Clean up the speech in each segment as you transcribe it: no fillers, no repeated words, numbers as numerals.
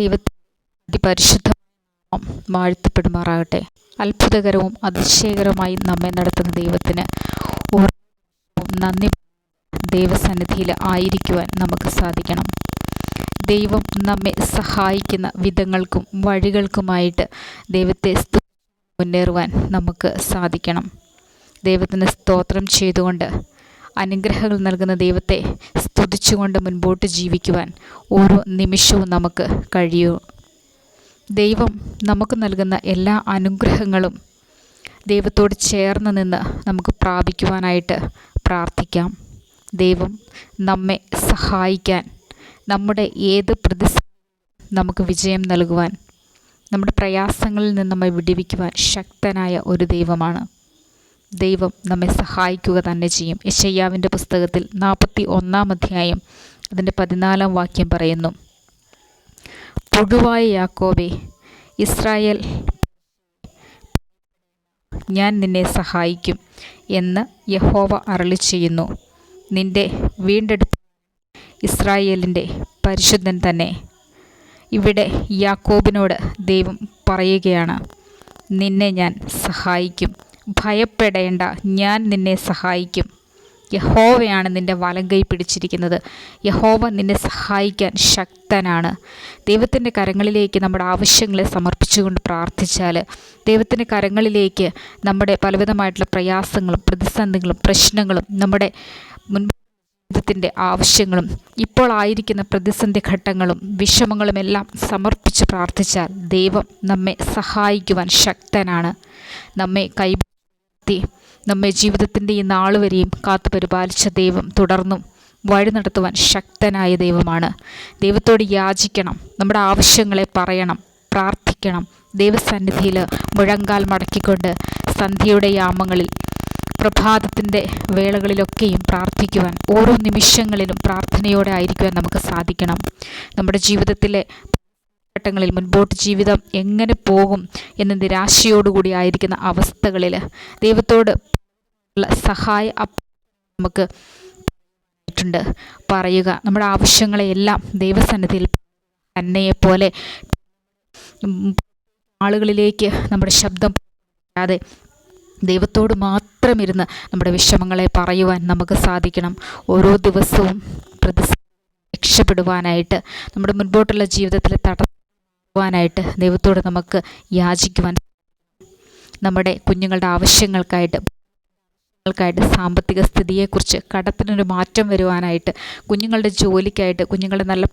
ദൈവത്തെ പരിശുദ്ധ വാഴ്ത്തപ്പെടുമാറാകട്ടെ. അത്ഭുതകരവും അതിശയകരമായി നമ്മെ നടത്തുന്ന ദൈവത്തിന് നന്ദി ദൈവസന്നിധിയിൽ ആയിരിക്കുവാൻ നമുക്ക് സാധിക്കണം. ദൈവം നമ്മെ സഹായിക്കുന്ന വിധങ്ങൾക്കും വഴികൾക്കുമായിട്ട് ദൈവത്തെ മുന്നേറുവാൻ നമുക്ക് സാധിക്കണം. ദൈവത്തിന് സ്തോത്രം ചെയ്തുകൊണ്ട് അനുഗ്രഹങ്ങൾ നൽകുന്ന ദൈവത്തെ സ്തുതിച്ചുകൊണ്ട് മുൻപോട്ട് ജീവിക്കുവാൻ ഓരോ നിമിഷവും നമുക്ക് കഴിയൂ. ദൈവം നമുക്ക് നൽകുന്ന എല്ലാ അനുഗ്രഹങ്ങളും ദൈവത്തോട് ചേർന്ന് നിന്ന് നമുക്ക് പ്രാപിക്കുവാനായിട്ട് പ്രാർത്ഥിക്കാം. ദൈവം നമ്മെ സഹായിക്കാൻ, നമ്മുടെ ഏത് പ്രതിസന്ധി നമുക്ക് വിജയം നൽകുവാൻ, നമ്മുടെ പ്രയാസങ്ങളിൽ നിന്ന് നമ്മെ വിടുവിക്കുവാൻ ശക്തനായ ഒരു ദൈവമാണ്. ദൈവം നമ്മെ സഹായിക്കുക തന്നെ ചെയ്യും. യെശയ്യാവിൻ്റെ പുസ്തകത്തിൽ 41 അധ്യായം അതിൻ്റെ 14 വാക്യം പറയുന്നു, പുഴുവായ യാക്കോബേ, ഇസ്രായേൽ, ഞാൻ നിന്നെ സഹായിക്കും എന്ന് യഹോവ അരുളിച്ചെയ്യുന്നു. നിന്റെ വീണ്ടെടുപ്പ് ഇസ്രായേലിൻ്റെ പരിശുദ്ധൻ തന്നെ. ഇവിടെ യാക്കോബിനോട് ദൈവം പറയുകയാണ്, നിന്നെ ഞാൻ സഹായിക്കും, ഭയപ്പെടേണ്ട, ഞാൻ നിന്നെ സഹായിക്കും. യഹോവയാണ് നിൻ്റെ വലങ്കൈ പിടിച്ചിരിക്കുന്നത്. യഹോവ നിന്നെ സഹായിക്കാൻ ശക്തനാണ്. ദൈവത്തിൻ്റെ കരങ്ങളിലേക്ക് നമ്മുടെ ആവശ്യങ്ങളെ സമർപ്പിച്ചുകൊണ്ട് പ്രാർത്ഥിച്ചാൽ, ദൈവത്തിൻ്റെ കരങ്ങളിലേക്ക് നമ്മുടെ പലവിധമായിട്ടുള്ള പ്രയാസങ്ങളും പ്രതിസന്ധികളും പ്രശ്നങ്ങളും നമ്മുടെ ജീവിതത്തിൻ്റെ ആവശ്യങ്ങളും ഇപ്പോൾ ആയിരിക്കുന്ന പ്രതിസന്ധി ഘട്ടങ്ങളും വിഷമങ്ങളും എല്ലാം സമർപ്പിച്ച് പ്രാർത്ഥിച്ചാൽ ദൈവം നമ്മെ സഹായിക്കുവാൻ ശക്തനാണ്. നമ്മെ കൈപറ്റി നമ്മെ ജീവിതത്തിൻ്റെ ഈ നാൾ വരെയും കാത്തു പരിപാലിച്ച ദൈവം തുടർന്നും വഴി നടത്തുവാൻ ശക്തനായ ദൈവമാണ്. ദൈവത്തോട് യാചിക്കണം, നമ്മുടെ ആവശ്യങ്ങളെ പറയണം, പ്രാർത്ഥിക്കണം. ദൈവസന്നിധിയിൽ മുഴങ്കാൽ മടക്കിക്കൊണ്ട് സന്ധ്യയുടെ യാമങ്ങളിൽ പ്രഭാതത്തിൻ്റെ വേളകളിലൊക്കെയും പ്രാർത്ഥിക്കുവാൻ, ഓരോ നിമിഷങ്ങളിലും പ്രാർത്ഥനയോടെ ആയിരിക്കുവാൻ നമുക്ക് സാധിക്കണം. നമ്മുടെ ജീവിതത്തിലെ ഘട്ടങ്ങളിൽ മുൻപോട്ട് ജീവിതം എങ്ങനെ പോകും എന്ന് നിരാശയോടുകൂടി ആയിരിക്കുന്ന അവസ്ഥകളിൽ ദൈവത്തോട് സഹായ നമുക്ക് പറയുക. നമ്മുടെ ആവശ്യങ്ങളെയെല്ലാം ദൈവസന്നിധിയിൽ തന്നെയെപ്പോലെ ആളുകളിലേക്ക് നമ്മുടെ ശബ്ദം അതെ ദൈവത്തോട് മാത്രം ഇരുന്ന് നമ്മുടെ വിഷമങ്ങളെ പറയുവാൻ നമുക്ക് സാധിക്കണം. ഓരോ ദിവസവും രക്ഷപ്പെടുവാനായിട്ട്, നമ്മുടെ മുൻപോട്ടുള്ള ജീവിതത്തിൽ തടയുവാനായിട്ട് ദൈവത്തോട് നമുക്ക് യാചിക്കുവാൻ, നമ്മുടെ കുഞ്ഞുങ്ങളുടെ ആവശ്യങ്ങൾക്കായിട്ട്, സാമ്പത്തിക സ്ഥിതിയെക്കുറിച്ച്, കടത്തിനൊരു മാറ്റം വരുവാനായിട്ട്, കുഞ്ഞുങ്ങളുടെ ജോലിക്കായിട്ട്, കുഞ്ഞുങ്ങളുടെ നല്ല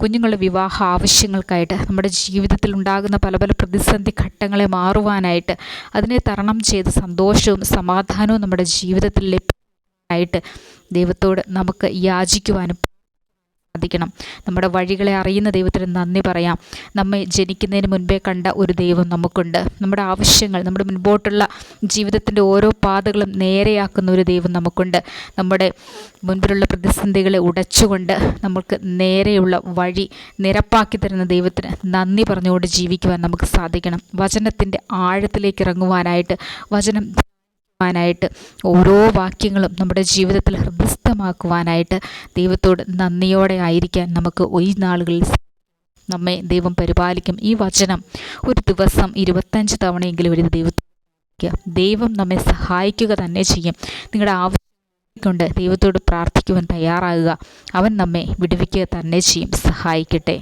കുഞ്ഞുങ്ങളുടെ വിവാഹ ആവശ്യങ്ങൾക്കായിട്ട്, നമ്മുടെ ജീവിതത്തിൽ ഉണ്ടാകുന്ന പല പല പ്രതിസന്ധി ഘട്ടങ്ങളെ മാറുവാനായിട്ട്, അതിനെ തരണം ചെയ്ത് സന്തോഷവും സമാധാനവും നമ്മുടെ ജീവിതത്തിൽ ലഭിക്കാനായിട്ട് ദൈവത്തോട് നമുക്ക് യാചിക്കുവാനും സാധിക്കണം. നമ്മുടെ വഴികളെ അറിയുന്ന ദൈവത്തിന് നന്ദി പറയാം. നമ്മെ ജനിക്കുന്നതിന് മുൻപേ കണ്ട ഒരു ദൈവം നമുക്കുണ്ട്. നമ്മുടെ ആവശ്യങ്ങൾ, നമ്മുടെ മുൻപോട്ടുള്ള ജീവിതത്തിൻ്റെ ഓരോ പാതകളും നേരെയാക്കുന്ന ഒരു ദൈവം നമുക്കുണ്ട്. നമ്മുടെ മുൻപിലുള്ള പ്രതിസന്ധികളെ ഉടച്ചുകൊണ്ട് നമുക്ക് നേരെയുള്ള വഴി നിരപ്പാക്കി തരുന്ന ദൈവത്തിന് നന്ദി പറഞ്ഞുകൊണ്ട് ജീവിക്കുവാൻ നമുക്ക് സാധിക്കണം. വചനത്തിൻ്റെ ആഴത്തിലേക്ക് ഇറങ്ങുവാനായിട്ട്, വചനം ായിട്ട് ഓരോ വാക്യങ്ങളും നമ്മുടെ ജീവിതത്തിൽ ഹൃദയസ്ഥമാക്കുവാനായിട്ട് ദൈവത്തോട് നന്ദിയോടെ ആയിരിക്കാൻ നമുക്ക് ഈ നാളുകളിൽ നമ്മെ ദൈവം പരിപാലിക്കും. ഈ വചനം ഒരു ദിവസം 25 തവണയെങ്കിലും ഒരു ദൈവം നമ്മെ സഹായിക്കുക തന്നെ ചെയ്യും. നിങ്ങളുടെ ആവശ്യം കൊണ്ട് ദൈവത്തോട് പ്രാർത്ഥിക്കുവാൻ തയ്യാറാകുക. അവൻ നമ്മെ വിടുവിക്കുക തന്നെ ചെയ്യും. സഹായിക്കട്ടെ.